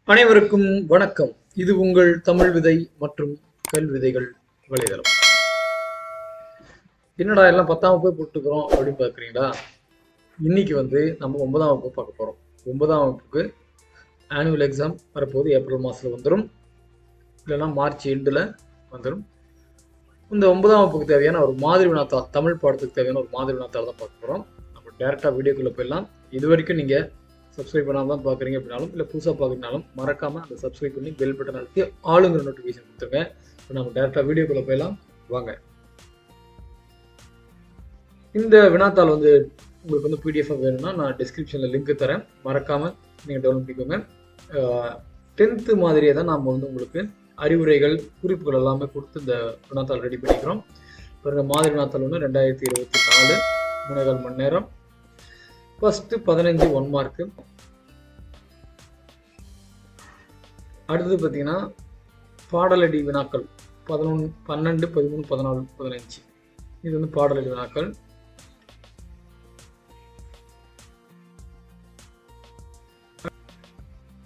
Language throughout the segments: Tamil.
அனைவருக்கும் வணக்கம். இது உங்கள் தமிழ் விதை மற்றும் கல் விதைகள் வலைதளம். என்னடா எல்லாம் 10ஆம் வகுப்பே போட்டுக்கிறோம் அப்படின்னு பார்க்குறீங்களா? இன்னைக்கு நம்ம 9ஆம் வகுப்பு பார்க்க போகிறோம். 9ஆம் வகுப்புக்கு ஆனுவல் எக்ஸாம் வரப்போது ஏப்ரல் மாதத்தில் வந்துடும், இல்லைன்னா மார்ச் எண்டில் வந்துடும். இந்த 9ஆம் வகுப்புக்கு தேவையான ஒரு மாதிரி வினாத்தாள், தமிழ் பாடத்துக்கு தேவையான ஒரு மாதிரி வினாத்தாள் தான் பார்க்க போகிறோம். நம்ம டேரெக்டாக வீடியோக்குள்ளே போயிடலாம். இது வரைக்கும் நீங்கள் சப்ஸ்கிரைப் பண்ணாமல் தான் பார்க்குறீங்க அப்படின்னாலும், இல்லை புதுசாக பார்க்குறீங்கனாலும் மறக்காமல் அந்த சப்ஸ்கிரைப் பண்ணி பெல் பட்டன் அழுத்தி ஆளுங்கிற நோட்டிஃபிகேஷன் கொடுத்துருங்க. இப்போ நம்ம டேரெக்டாக வீடியோக்குள்ளே போயிடலாம் வாங்க. இந்த வினாத்தாள் உங்களுக்கு பிடிஎஃப் வேணும்னா நான் டிஸ்கிரிப்ஷனில் லிங்க் தரேன், மறக்காமல் நீங்கள் டவுன்லோட் பண்ணிக்கோங்க. 10th மாதிரியே தான் நாம் உங்களுக்கு அறிவுரைகள் குறிப்புகள் எல்லாமே கொடுத்து இந்த வினாத்தாள் ரெடி பண்ணிக்கிறோம். பாருங்கள், மாதிரி வினாத்தாள் 2024 3.25 மணி நேரம். First 15 1 mark. அடுத்தது பார்த்தீங்கன்னா பாடலடி வினாக்கள் 11 12 13 14 15. இது பாடலடி வினாக்கள்.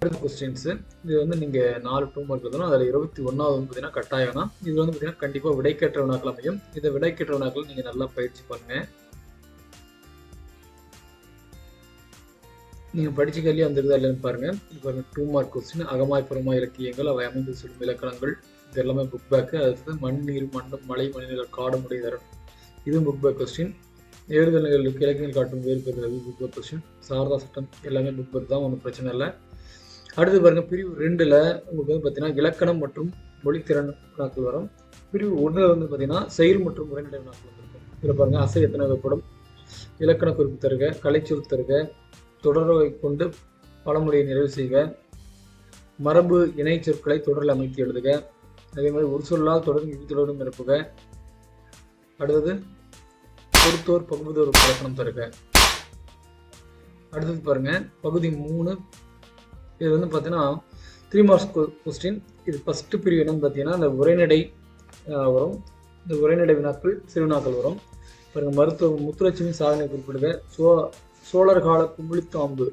அடுத்த கொஸ்டின்ஸ் இது நீங்க 4 2 மார்க் எழுதணும். அதில் 21வது பார்த்தீங்கன்னா கட்டாயம்னா இது பார்த்தீங்கன்னா கண்டிப்பாக விடைக்கேற்ற வினாக்கள் அமையும். இதை விடைக்கேற்ற வினாக்கள் நீங்கள் நல்லா பயிற்சி பண்ணுங்க. நீங்கள் படித்த கேள்வி வந்துருதா இல்லைன்னு பாருங்கள். இப்போ 2 மார்க் கொஸ்டின், அகமாய் புறமாய் இலக்கியங்கள் அவை அமைந்து சொல்லும் இலக்கணங்கள், இது எல்லாமே புக் பேக்கு. அடுத்தது மண் நீர் மண்ணும் மலை மனிதர்கள் காடு முடிதரன், இதுவும் புக் பேக் கொஸ்டின். ஏறுதல்களுக்கு இலக்கியங்கள் காட்டும் வேறுபடுறது புக் பேக் கொஸ்டின். சாரதா சட்டம் எல்லாமே புக் பேக் தான், ஒன்றும் பிரச்சனை இல்லை. அடுத்து பாருங்கள், பிரிவு 2ல் உங்களுக்கு பார்த்தீங்கன்னா இலக்கணம் மற்றும் மொழித்திறன் வினாக்கள் வரும். பிரிவு 1ல் பார்த்தீங்கன்னா செயல் மற்றும் உரைநடை வினாக்கள் வந்திருக்கும். இதில் பாருங்கள், அசை எத்தனை வகைப்படும், இலக்கண குறிப்பு தருக, கலைச்சொல் தருக, தொடரை கொண்டு பழமொழியை நிறைவு செய்க, மரபு இணை சொற்களை தொடரில் அமைத்து எழுதுக, அதே மாதிரி ஒரு சொல்லால் தொடரும் இறுதித்தொடரும் நிரப்புக. அடுத்தது பொறுத்தோர் பகுதியோர் இலக்கணம் தருக. அடுத்தது பாருங்க, பகுதி 3. இது பார்த்தீங்கன்னா 3 மார்க்ஸ் கொஸ்டின். இது ஃபர்ஸ்ட் பிரிவு என்னன்னு பார்த்தீங்கன்னா இந்த உரைநடை வரும். இந்த உரைநடை வினாக்கள் சிறுவினாக்கள் வரும். பாருங்க, மருத்துவ முத்துலட்சுமி சாதனை குறிப்பிடுக, சோழர் கால குமிழித்தாம்பு,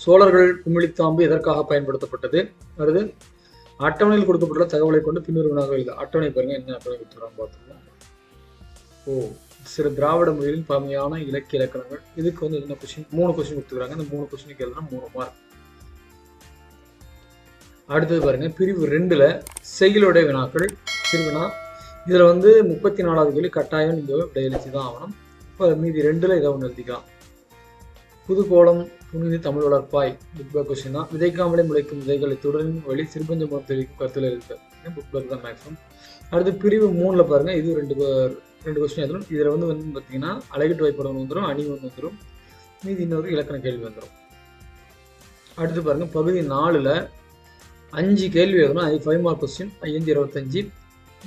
சோழர்கள் குமிழித்தாம்பு எதற்காக பயன்படுத்தப்பட்டது. அடுத்து அட்டவணையில் கொடுக்கப்பட்டுள்ள தகவலை கொண்டு பின்வரும் வினாக்கள் எழுது. அட்டவணை பாருங்க, என்ன அட்டவணை கொடுத்துருக்காங்க பார்த்துக்கலாம். சில திராவிட மொழிகளின் பழமையான இலக்கிய இலக்கணங்கள். இதுக்கு என்ன கொஸ்டின், 3 கொஸ்டின் கொடுத்துருக்காங்க. இந்த 3 கொஸ்டினுக்கு எழுதுனா 3 மார்க். அடுத்தது பாருங்க, பிரிவு 2ல் செயலுடைய வினாக்கள் சிறுவினா. இதுல 34வது கேள்வி கட்டாயம் நீங்க விடையளிச்சு தான் ஆகணும். இப்போ மீதி 2ல் இதை ஒன்று எழுதிக்கலாம். புதுக்கோளம் புனித தமிழ் வளர்ப்பாய் புக் பேக் கொஸ்டின் தான். விதைக்காமலே முளைக்கும் விதைகளை தொடரின் வழி சிறுபஞ்ச மூலம் தெரிவிக்கும் கருத்தில் இருக்கு. புக் பேக் தான் மேக்ஸிமம். அடுத்து பிரிவு 3ல் பாருங்க, இது ரெண்டு கொஸ்டின் எழுதணும். இதில் பார்த்தீங்கன்னா அழகிட்டு வாய்ப்படம் வந்துடும், அணி வந்துடும், மீதி இன்னொரு இலக்கண கேள்வி வந்துடும். அடுத்து பாருங்க, பகுதி 4ல் 5 கேள்வி எழுதணும். 5 மார்க் கொஸ்டின், 5 25.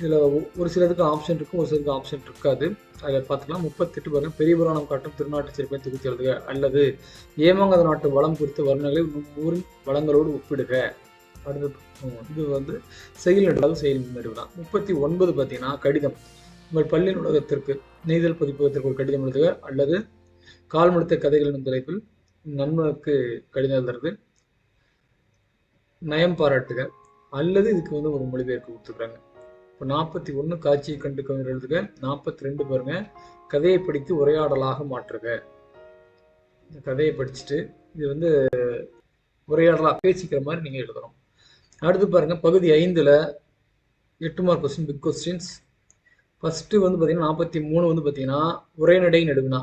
இதில் ஒரு சிலருக்கு ஆப்ஷன் இருக்கும், ஒரு சிலருக்கு ஆப்ஷன் இருக்காது. அதில் பார்த்துக்கலாம். 38 பாருங்க, பெரிய புராணம் காட்டும் திருநாட்டு சிறப்பை தொகுத்து எழுதுக, அல்லது ஏமாங்கத நாட்டு வளம் குறித்த வர்ணங்களை ஊரின் வளங்களோடு ஒப்பிடுக. அடுத்து இது செயல் நடுவாக செயல் நடுவுதான். 39 பார்த்தீங்கன்னா கடிதம், உங்கள் பள்ளி நூலகத்திற்கு நெய்தல் பதிப்பகத்திற்கு ஒரு கடிதம் எழுதுக, அல்லது கால்மடுத்த கதைகள் எனும் தலைப்பில் நண்பனுக்கு கடிதம் எழுதுறது, நயம் பாராட்டுக, அல்லது இதுக்கு ஒரு மொழிபெயர்ப்பு கொடுத்துருக்காங்க. இப்போ 41 காட்சியை கண்டு கவிஞர் எழுதுக. 42 பாருங்க, கதையை படித்து உரையாடலாக மாற்றுக. இந்த கதையை படிச்சுட்டு இது உரையாடலாக பேசிக்கிற மாதிரி நீங்க எழுதணும். அடுத்து பாருங்க, பகுதி 5ல் 8 mark question, big questions. First பார்த்தீங்கன்னா 43 பார்த்தீங்கன்னா உரைநடை நடுவினா.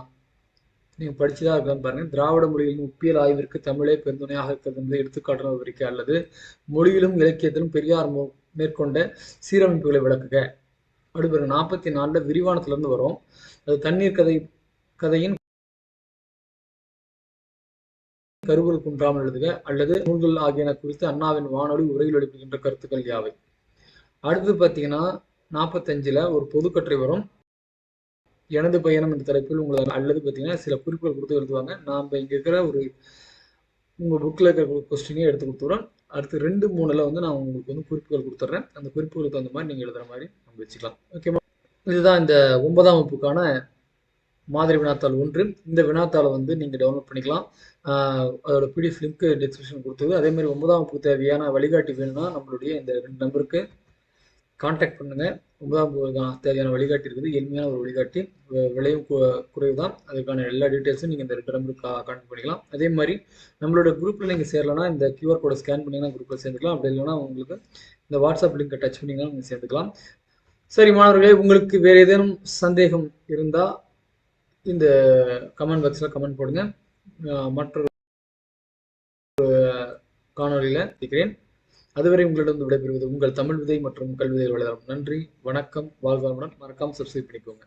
நீங்க படிச்சுதான் இருக்கான்னு பாருங்க. திராவிட மொழிகளின் உப்பியல் ஆய்விற்கு தமிழே பெருந்துணையாக இருக்கிறது எடுத்துக்காட்டு விவரிக்க, அல்லது மொழியிலும் இலக்கியத்திலும் பெரியார் மேற்கொண்ட சீரமைப்புகளை விளக்குக. அடுத்து 44 விரிவானத்திலிருந்து வரும். அது தண்ணீர் கதையின் கருவூர் குன்றாமல் எழுதுக, அல்லது நூல்கள் ஆகியன குறித்து அண்ணாவின் வானொலி உரையில் எழுப்புகின்ற கருத்துக்கள் யாவை. அடுத்து பார்த்தீங்கன்னா 45ல் ஒரு பொதுக்கட்டுரை வரும். எனது பயணம் என்ற தலைப்பில் உங்களுக்கு, அல்லது பார்த்தீங்கன்னா சில குறிப்புகள் கொடுத்து எழுதுவாங்க. நாம் இங்கே இருக்கிற உங்கள் புக்கில் இருக்கிற கொஸ்டினையும் எடுத்து கொடுத்துறோம். அடுத்து 2 3ல் நான் உங்களுக்கு குறிப்புகள் கொடுத்துட்றேன். அந்த குறிப்புகளுக்கு தகுந்த மாதிரி நீங்கள் எழுதுகிற மாதிரி நம்ம வச்சுக்கலாம். ஓகேவா? இதுதான் இந்த 9ஆம் வகுப்புக்கான மாதிரி வினாத்தாள் 1. இந்த வினாத்தாளை வந்து நீங்கள் டவுன்லோட் பண்ணிக்கலாம். அதோட பிடிஎஃப் லிங்க் டிஸ்கிரிப்ஷன் கொடுத்தது. அதே மாதிரி 9ஆம் வகுப்பு தேவையான வழிகாட்டி வேணும்னா நம்மளுடைய இந்த 2 நம்பருக்கு கான்டாக்ட் பண்ணுங்க. 9ஆம் வகுப்புக்கான தேவையான வழிகாட்டி இருக்குது. எளிமையான ஒரு வழிகாட்டி, விலையும் குறைவு தான். அதுக்கான எல்லா டீட்டெயில்ஸும் நீங்கள் இந்த 2 நம்பருக்கு கான்டாக்ட் பண்ணிக்கலாம். அதே மாதிரி நம்மளோட குரூப்பில் நீங்கள் சேரலைன்னா இந்த QR கோடை ஸ்கேன் பண்ணிங்கன்னா குரூப்பில் சேர்ந்துக்கலாம். அப்படி இல்லைன்னா உங்களுக்கு இந்த வாட்ஸ்அப் லிங்கை டச் பண்ணிங்கன்னா நீங்கள் சேர்ந்துக்கலாம். சரி மாணவர்களே, உங்களுக்கு வேறு ஏதேனும் சந்தேகம் இருந்தால் இந்த கமெண்ட் பாக்ஸில் கமெண்ட் போடுங்க. மற்றொரு காணொலியில் இருக்கிறேன். அதுவரை உங்களிடம் விடைபெறுவது உங்கள் தமிழ் விதை மற்றும் கல்விதை வளரும். நன்றி, வணக்கம், வாழ்க வளமுடன். மறக்காம சப்ஸ்கிரைப் பண்ணிக்கோங்க.